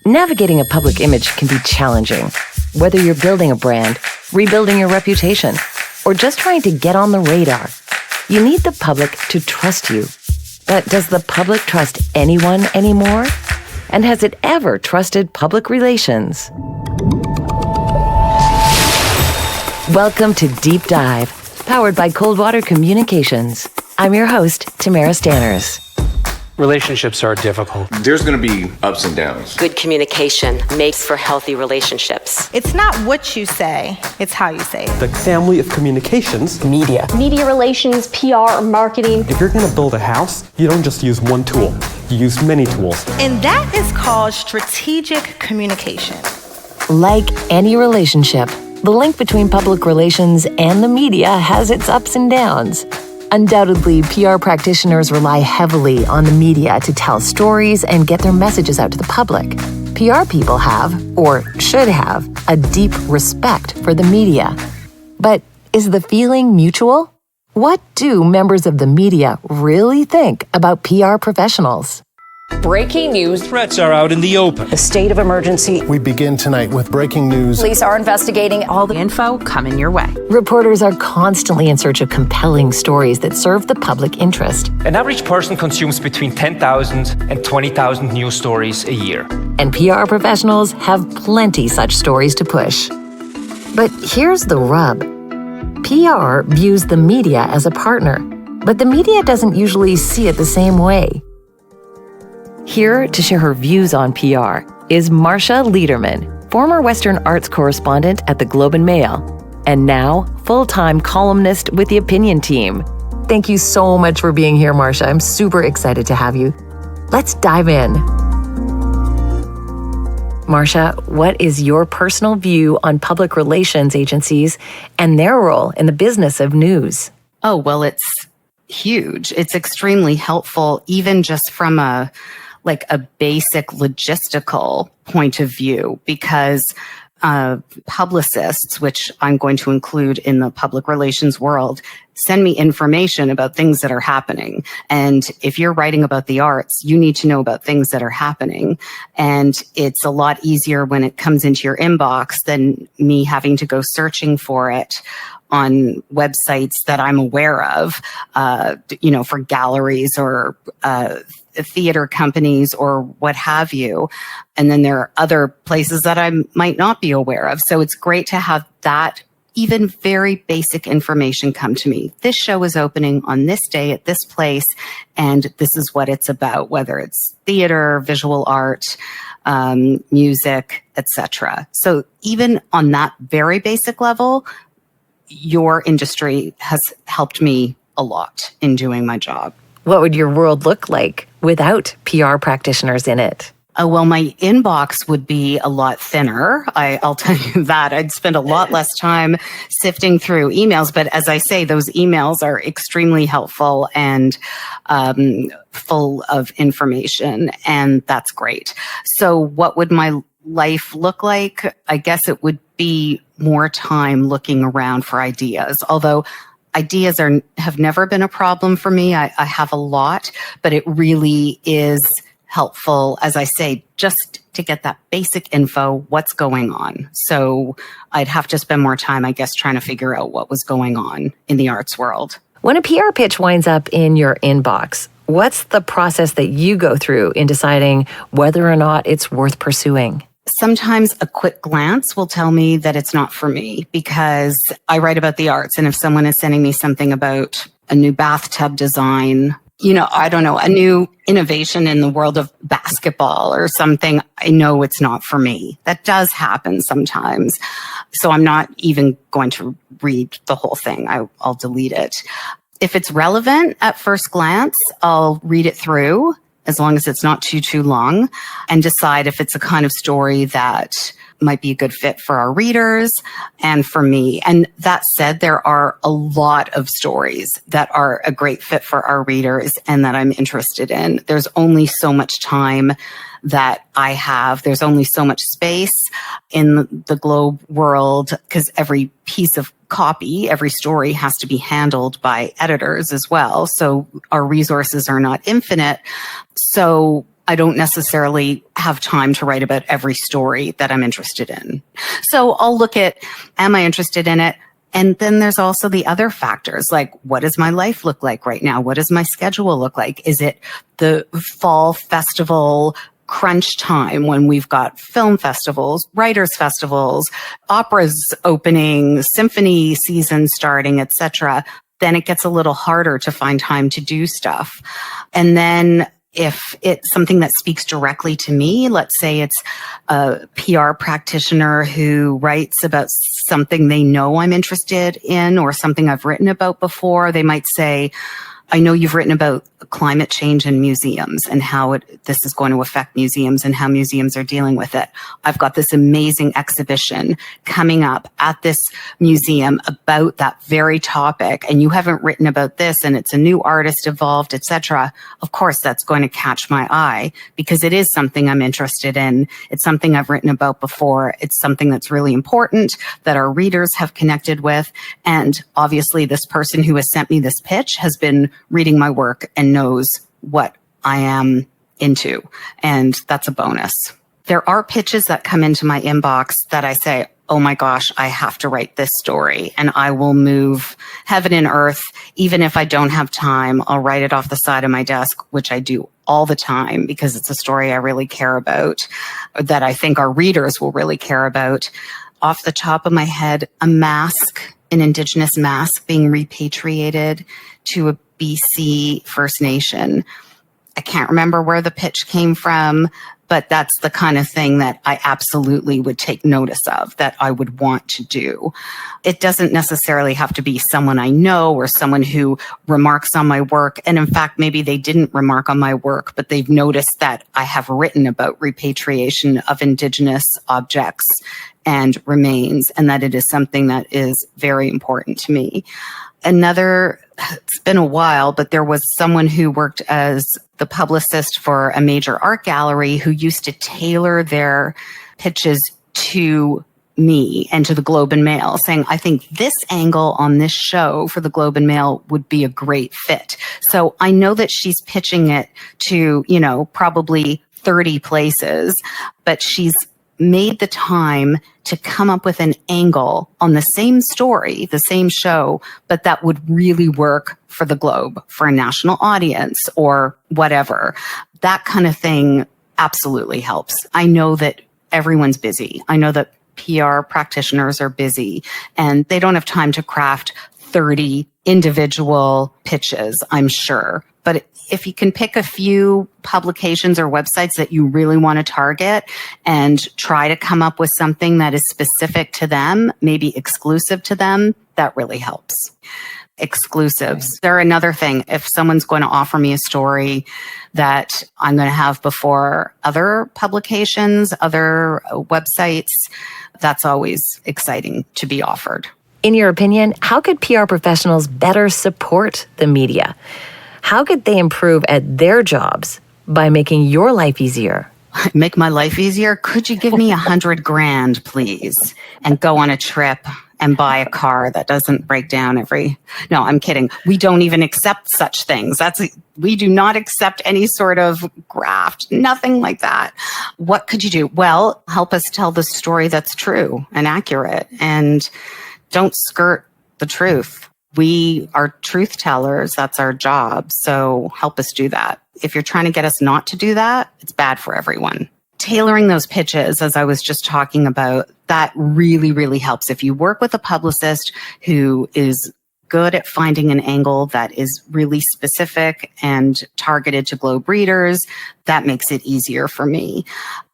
Navigating a public image can be challenging, whether you're building a brand, rebuilding your reputation, or just trying to get on the radar. You need the public to trust you. But does the public trust anyone anymore? And has it ever trusted public relations? Welcome to Deep Dive, powered by Coldwater Communications. I'm your host, Tamara Stanners. Relationships are difficult. There's going to be ups and downs. Good communication makes for healthy relationships. It's not what you say, it's how you say it. The family of communications. Media relations, PR, marketing. If you're going to build a house, you don't just use one tool. You use many tools. And that is called strategic communication. Like any relationship, the link between public relations and the media has its ups and downs. Undoubtedly, PR practitioners rely heavily on the media to tell stories and get their messages out to the public. PR people have, or should have, a deep respect for the media. But is the feeling mutual? What do members of the media really think about PR professionals? Breaking news. Threats are out in the open. The state of emergency. We begin tonight with breaking news. Police are investigating. All the info coming your way. Reporters are constantly in search of compelling stories that serve the public interest. An average person consumes between 10,000 and 20,000 news stories a year. And PR professionals have plenty such stories to push. But here's the rub. PR views the media as a partner, but the media doesn't usually see it the same way. Here to share her views on PR is Marsha Lederman, former Western Arts Correspondent at the Globe and Mail, and now full-time columnist with the Opinion Team. Thank you so much for being here, Marsha. I'm super excited to have you. Let's dive in. Marsha, what is your personal view on public relations agencies and their role in the business of news? Oh, well, it's huge. It's extremely helpful, even just from a basic logistical point of view, because publicists, which I'm going to include in the public relations world, send me information about things that are happening. And if you're writing about the arts, you need to know about things that are happening. And it's a lot easier when it comes into your inbox than me having to go searching for it on websites that I'm aware of, for galleries or theater companies or what have you. And then there are other places that I might not be aware of. So it's great to have that even very basic information come to me. This show is opening on this day at this place, and this is what it's about, whether it's theater, visual art, music, etc. So even on that very basic level, your industry has helped me a lot in doing my job. What would your world look like without PR practitioners in it? Well, my inbox would be a lot thinner. I'll tell you that. I'd spend a lot less time sifting through emails. But as I say, those emails are extremely helpful and full of information. And that's great. So what would my life look like? I guess it would be more time looking around for ideas. Although ideas have never been a problem for me. I have a lot, but it really is helpful, as I say, just to get that basic info, what's going on. So I'd have to spend more time, I guess, trying to figure out what was going on in the arts world. When a PR pitch winds up in your inbox, what's the process that you go through in deciding whether or not it's worth pursuing? Sometimes a quick glance will tell me that it's not for me, because I write about the arts. And if someone is sending me something about a new bathtub design, I don't know, a new innovation in the world of basketball or something, I know it's not for me. That does happen sometimes. So I'm not even going to read the whole thing. I'll delete it. If it's relevant at first glance, I'll read it through, as long as it's not too long, and decide if it's a kind of story that might be a good fit for our readers and for me. And that said, there are a lot of stories that are a great fit for our readers and that I'm interested in. There's only so much time that I have. There's only so much space in the Globe world, because every piece of copy, every story has to be handled by editors as well. So our resources are not infinite. So I don't necessarily have time to write about every story that I'm interested in. So I'll look at, am I interested in it? And then there's also the other factors, like what does my life look like right now? What does my schedule look like? Is it the fall festival crunch time when we've got film festivals, writers festivals, operas opening, symphony season starting, etc.? Then it gets a little harder to find time to do stuff. And then if it's something that speaks directly to me, let's say it's a PR practitioner who writes about something they know I'm interested in or something I've written about before, they might say, I know you've written about climate change in museums and how this is going to affect museums and how museums are dealing with it. I've got this amazing exhibition coming up at this museum about that very topic, and you haven't written about this, and it's a new artist involved, etc. Of course, that's going to catch my eye because it is something I'm interested in. It's something I've written about before. It's something that's really important that our readers have connected with. And obviously, this person who has sent me this pitch has been reading my work and knows what I am into. And that's a bonus. There are pitches that come into my inbox that I say, oh my gosh, I have to write this story, and I will move heaven and earth. Even if I don't have time, I'll write it off the side of my desk, which I do all the time because it's a story I really care about, that I think our readers will really care about. Off the top of my head, an Indigenous mask being repatriated to a BC First Nation. I can't remember where the pitch came from, but that's the kind of thing that I absolutely would take notice of, that I would want to do. It doesn't necessarily have to be someone I know or someone who remarks on my work. And in fact, maybe they didn't remark on my work, but they've noticed that I have written about repatriation of Indigenous objects and remains, and that it is something that is very important to me. It's been a while, but there was someone who worked as the publicist for a major art gallery who used to tailor their pitches to me and to the Globe and Mail, saying, I think this angle on this show for the Globe and Mail would be a great fit. So I know that she's pitching it to, probably 30 places, but she's made the time to come up with an angle on the same story, the same show, but that would really work for the Globe, for a national audience or whatever. That kind of thing absolutely helps. I know that everyone's busy. I know that PR practitioners are busy and they don't have time to craft 30 individual pitches, I'm sure. But if you can pick a few publications or websites that you really want to target and try to come up with something that is specific to them, maybe exclusive to them, that really helps. Exclusives. They're another thing. If someone's going to offer me a story that I'm going to have before other publications, other websites, that's always exciting to be offered. In your opinion, how could PR professionals better support the media? How could they improve at their jobs by making your life easier? Make my life easier? Could you give me $100,000, please, and go on a trip and buy a car that doesn't break down No, I'm kidding. We don't even accept such things. We do not accept any sort of graft, nothing like that. What could you do? Well, help us tell the story that's true and accurate, and don't skirt the truth. We are truth tellers. That's our job. So help us do that. If you're trying to get us not to do that, it's bad for everyone. Tailoring those pitches, as I was just talking about, that really, really helps. If you work with a publicist who is good at finding an angle that is really specific and targeted to Globe readers, that makes it easier for me.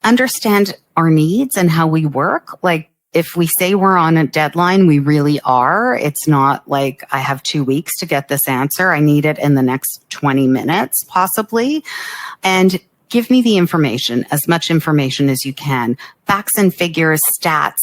Understand our needs and how we work. Like, if we say we're on a deadline, we really are. It's not like I have 2 weeks to get this answer. I need it in the next 20 minutes, possibly. And give me the information, as much information as you can. Facts and figures, stats,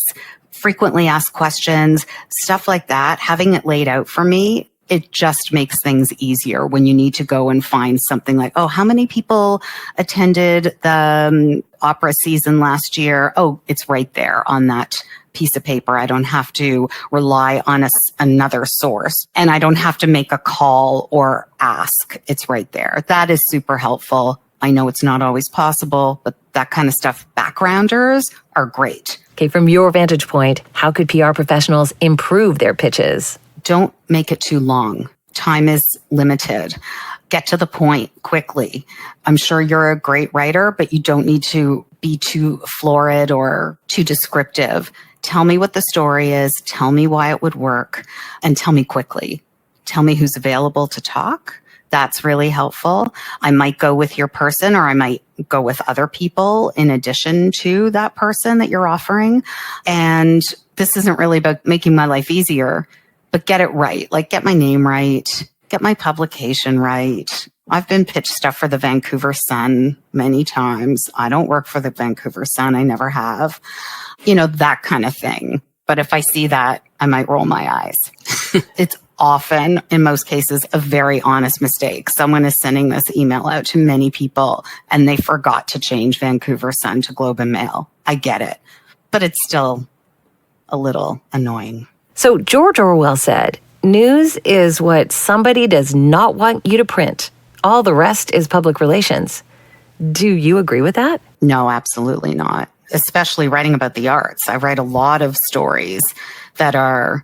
frequently asked questions, stuff like that. Having it laid out for me, it just makes things easier when you need to go and find something like, oh, how many people attended the opera season last year? Oh, it's right there on that piece of paper. I don't have to rely on another source, and I don't have to make a call or ask. It's right there. That is super helpful. I know it's not always possible, but that kind of stuff, backgrounders are great. Okay, from your vantage point, how could PR professionals improve their pitches? Don't make it too long. Time is limited. Get to the point quickly. I'm sure you're a great writer, but you don't need to be too florid or too descriptive. Tell me what the story is. Tell me why it would work, and tell me quickly. Tell me who's available to talk. That's really helpful. I might go with your person, or I might go with other people in addition to that person that you're offering. And this isn't really about making my life easier, but get it right. Like, get my name right, get my publication right. I've been pitched stuff for the Vancouver Sun many times. I don't work for the Vancouver Sun. I never have. You know, that kind of thing. But if I see that, I might roll my eyes. It's often, in most cases, a very honest mistake. Someone is sending this email out to many people and they forgot to change Vancouver Sun to Globe and Mail. I get it, but it's still a little annoying. So George Orwell said, news is what somebody does not want you to print. All the rest is public relations. Do you agree with that? No, absolutely not. Especially writing about the arts. I write a lot of stories that are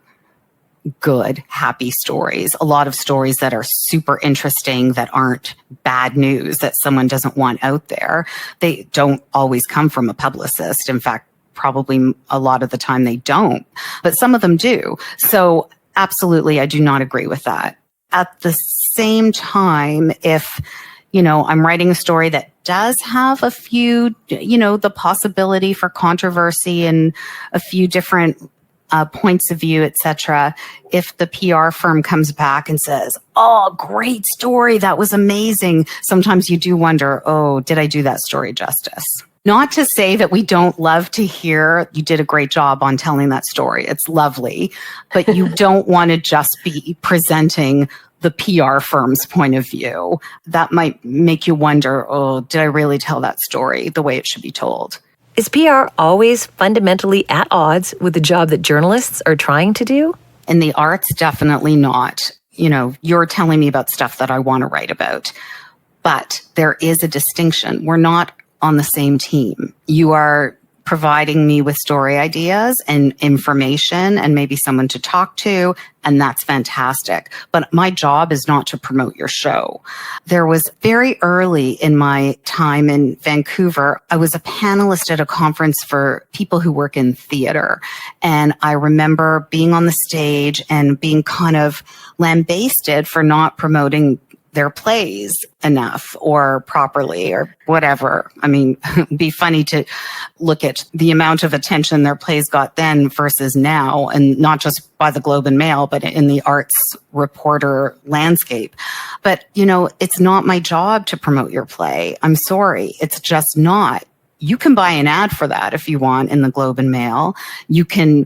good, happy stories. A lot of stories that are super interesting, that aren't bad news, that someone doesn't want out there. They don't always come from a publicist. In fact, probably a lot of the time they don't, but some of them do. So absolutely, I do not agree with that. At the same time, if, you know, I'm writing a story that does have a few, you know, the possibility for controversy and a few different points of view, etc. If the PR firm comes back and says, "Oh, great story, that was amazing," sometimes you do wonder, "Oh, did I do that story justice?" Not to say that we don't love to hear you did a great job on telling that story. It's lovely, but you don't want to just be presenting the PR firm's point of view. That might make you wonder, "Oh, did I really tell that story the way it should be told?" Is PR always fundamentally at odds with the job that journalists are trying to do? In the arts, definitely not. You know, you're telling me about stuff that I want to write about. But there is a distinction. We're not on the same team. You are providing me with story ideas and information and maybe someone to talk to, and that's fantastic. But my job is not to promote your show. There was very early in my time in Vancouver, I was a panelist at a conference for people who work in theater. And I remember being on the stage and being kind of lambasted for not promoting their plays enough or properly or whatever. I mean, it'd be funny to look at the amount of attention their plays got then versus now, and not just by the Globe and Mail, but in the arts reporter landscape. But, you know, it's not my job to promote your play. I'm sorry. It's just not. You can buy an ad for that if you want in the Globe and Mail. You can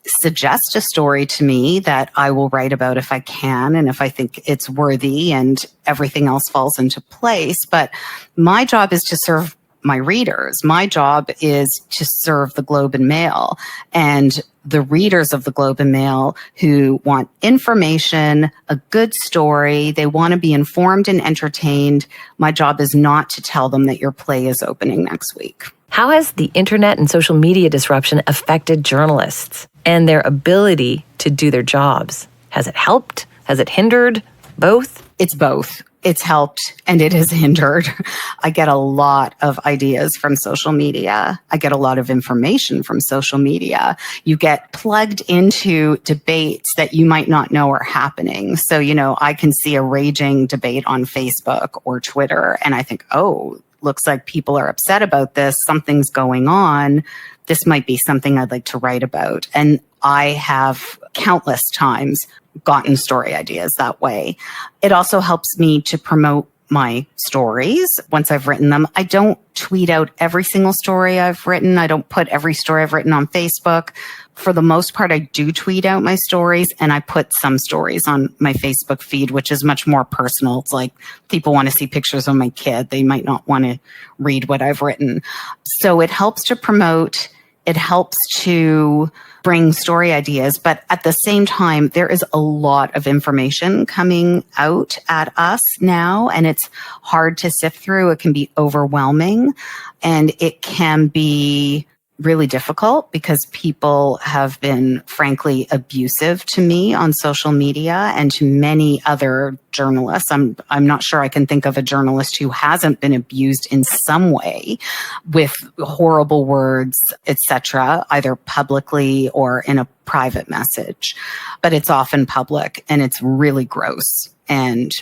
suggest a story to me that I will write about if I can and if I think it's worthy, and everything else falls into place. But my job is to serve my readers. My job is to serve the Globe and Mail and the readers of the Globe and Mail who want information, a good story. They want to be informed and entertained. My job is not to tell them that your play is opening next week. How has the internet and social media disruption affected journalists and their ability to do their jobs? Has it helped? Has it hindered? Both? It's both. It's helped and it has hindered. I get a lot of ideas from social media. I get a lot of information from social media. You get plugged into debates that you might not know are happening. So, you know, I can see a raging debate on Facebook or Twitter, and I think, oh, looks like people are upset about this. Something's going on. This might be something I'd like to write about. And I have countless times gotten story ideas that way. It also helps me to promote my stories once I've written them. I don't tweet out every single story I've written. I don't put every story I've written on Facebook. For the most part, I do tweet out my stories, and I put some stories on my Facebook feed, which is much more personal. It's like people want to see pictures of my kid. They might not want to read what I've written. So it helps to promote It helps to bring story ideas, but at the same time, there is a lot of information coming out at us now, and it's hard to sift through. It can be overwhelming, and it can be really difficult because people have been frankly abusive to me on social media and to many other journalists. I'm not sure I can think of a journalist who hasn't been abused in some way with horrible words, etc., either publicly or in a private message. But it's often public, and it's really gross and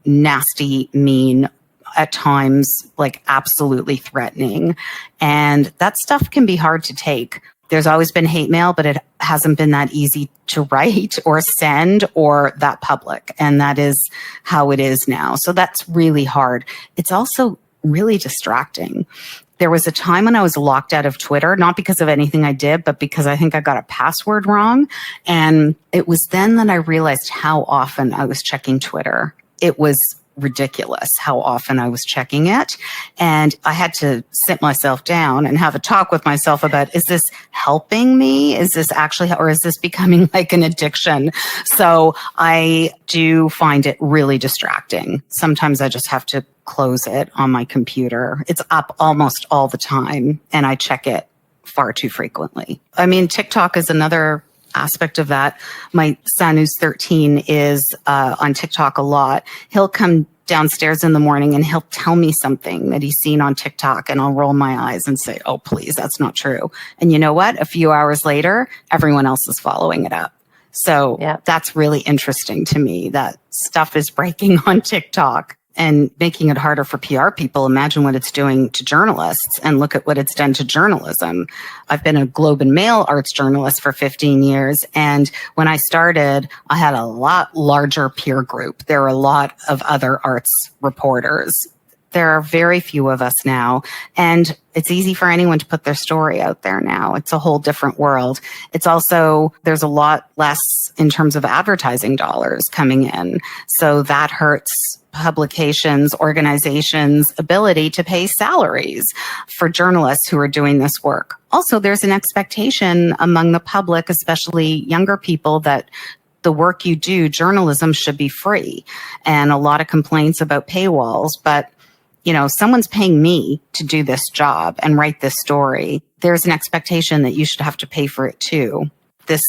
nasty, mean, at times, like absolutely threatening. And that stuff can be hard to take. There's always been hate mail, but it hasn't been that easy to write or send or that public. And that is how it is now. So that's really hard. It's also really distracting. There was a time when I was locked out of Twitter, not because of anything I did, but because I think I got a password wrong. And it was then that I realized how often I was checking Twitter. It was ridiculous how often I was checking it. And I had to sit myself down and have a talk with myself about, is this helping me? Is this actually, or is this becoming like an addiction? So I do find it really distracting. Sometimes I just have to close it on my computer. It's up almost all the time, and I check it far too frequently. I mean, TikTok is another aspect of that. My son, who's 13, is on TikTok a lot. He'll come downstairs in the morning and he'll tell me something that he's seen on TikTok, and I'll roll my eyes and say, oh, please, that's not true. And you know what? A few hours later, everyone else is following it up. So that's really interesting to me that stuff is breaking on TikTok and making it harder for PR people. Imagine what it's doing to journalists, and look at what it's done to journalism. I've been a Globe and Mail arts journalist for 15 years. And when I started, I had a lot larger peer group. There are a lot of other arts reporters. There are very few of us now, and it's easy for anyone to put their story out there now. It's a whole different world. It's also, there's a lot less in terms of advertising dollars coming in. So that hurts publications, organizations' ability to pay salaries for journalists who are doing this work. Also, there's an expectation among the public, especially younger people, that the work you do, journalism, should be free. And a lot of complaints about paywalls, but you know, someone's paying me to do this job and write this story. There's an expectation that you should have to pay for it too. This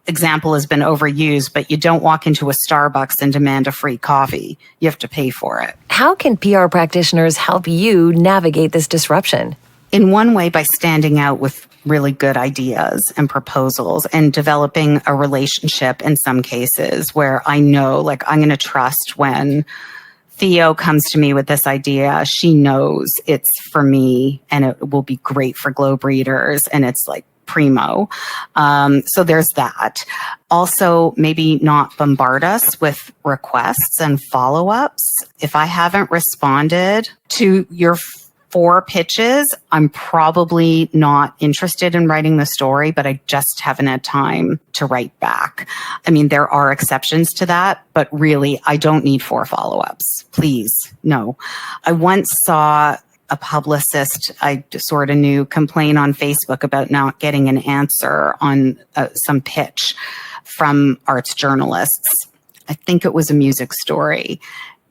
example has been overused, but you don't walk into a Starbucks and demand a free coffee. You have to pay for it. How can PR practitioners help you navigate this disruption? In one way, by standing out with really good ideas and proposals and developing a relationship in some cases where I know, like, I'm going to trust when Theo comes to me with this idea. She knows it's for me and it will be great for Globe readers, and it's like primo. So there's that. Also, maybe not bombard us with requests and follow-ups. If I haven't responded to your 4 pitches, I'm probably not interested in writing the story, but I just haven't had time to write back. I mean, there are exceptions to that, but really, I don't need 4 follow-ups. Please, no. I once saw a publicist I sort of knew complain on Facebook about not getting an answer on some pitch from arts journalists. I think it was a music story.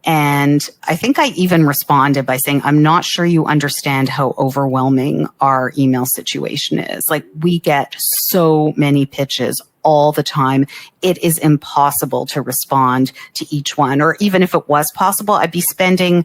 And I think I even responded by saying, I'm not sure you understand how overwhelming our email situation is. Like, we get so many pitches all the time. It is impossible to respond to each one. Or even if it was possible, I'd be spending,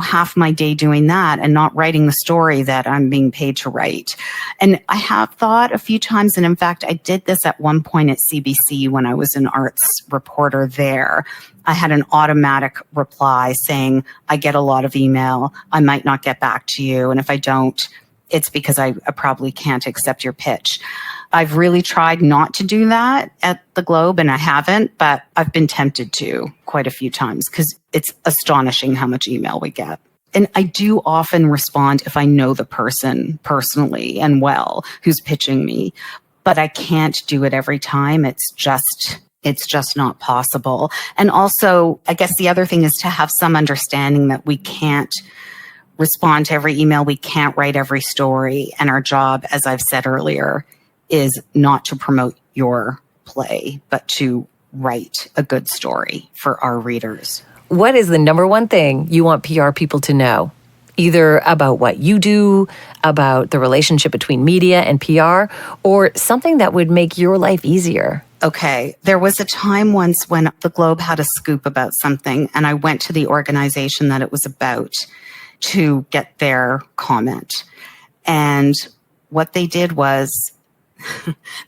half my day doing that and not writing the story that I'm being paid to write. And I have thought a few times, and in fact, I did this at one point at CBC when I was an arts reporter there. I had an automatic reply saying, I get a lot of email. I might not get back to you. And if I don't, it's because I probably can't accept your pitch. I've really tried not to do that at the Globe, and I haven't, but I've been tempted to quite a few times because it's astonishing how much email we get. And I do often respond if I know the person personally and well who's pitching me, but I can't do it every time. It's just not possible. And also, I guess the other thing is to have some understanding that we can't respond to every email. We can't write every story. And our job, as I've said earlier, is not to promote your play, but to write a good story for our readers. What is the number one thing you want PR people to know? Either about what you do, about the relationship between media and PR, or something that would make your life easier. Okay, there was a time once when the Globe had a scoop about something, and I went to the organization that it was about to get their comment. And what they did was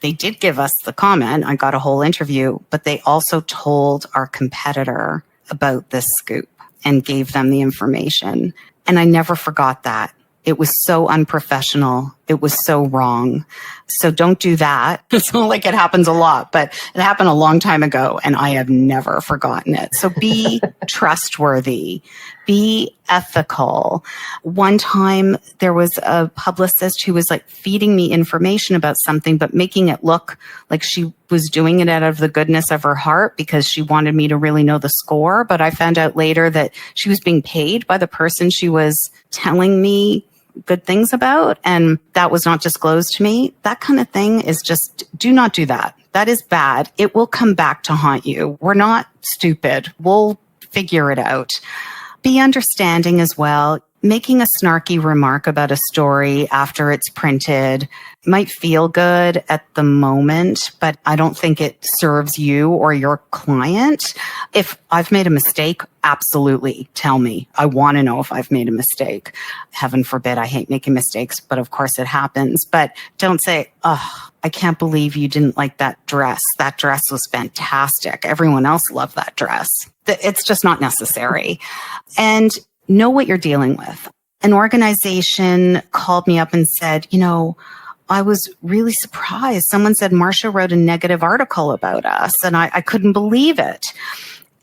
they did give us the comment. I got a whole interview, but they also told our competitor about this scoop and gave them the information. And I never forgot that. It was so unprofessional. It was so wrong. So don't do that. It's not like it happens a lot, but it happened a long time ago and I have never forgotten it. So be trustworthy, be ethical. One time there was a publicist who was like feeding me information about something, but making it look like she was doing it out of the goodness of her heart because she wanted me to really know the score. But I found out later that she was being paid by the person she was telling me good things about, and that was not disclosed to me. That kind of thing is just, do not do that. That is bad. It will come back to haunt you. We're not stupid. We'll figure it out. Be understanding as well. Making a snarky remark about a story after it's printed might feel good at the moment, but I don't think it serves you or your client. If I've made a mistake, absolutely tell me. I want to know if I've made a mistake. Heaven forbid, I hate making mistakes, but of course it happens. But don't say, oh, I can't believe you didn't like that dress. That dress was fantastic. Everyone else loved that dress. It's just not necessary. And know what you're dealing with. An organization called me up and said, you know, I was really surprised. Someone said Marsha wrote a negative article about us, and I couldn't believe it.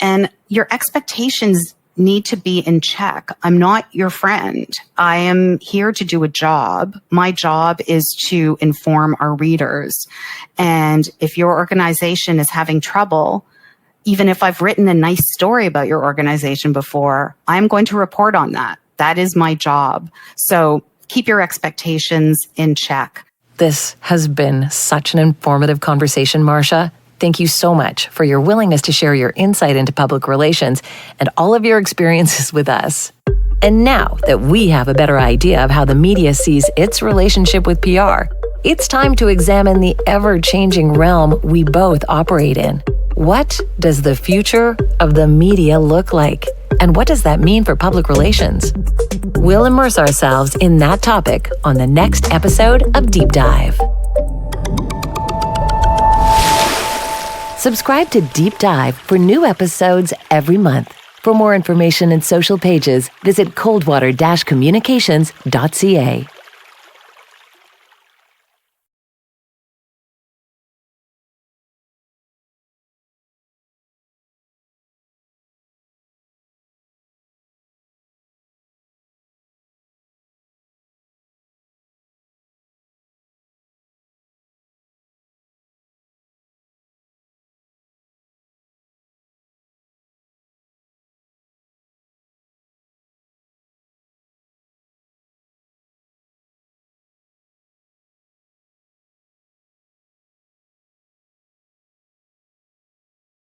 And your expectations need to be in check. I'm not your friend. I am here to do a job. My job is to inform our readers. And if your organization is having trouble, even if I've written a nice story about your organization before, I'm going to report on that. That is my job. So keep your expectations in check. This has been such an informative conversation, Marsha. Thank you so much for your willingness to share your insight into public relations and all of your experiences with us. And now that we have a better idea of how the media sees its relationship with PR, it's time to examine the ever-changing realm we both operate in. What does the future of the media look like? And what does that mean for public relations? We'll immerse ourselves in that topic on the next episode of Deep Dive. Subscribe to Deep Dive for new episodes every month. For more information and social pages, visit coldwater-communications.ca.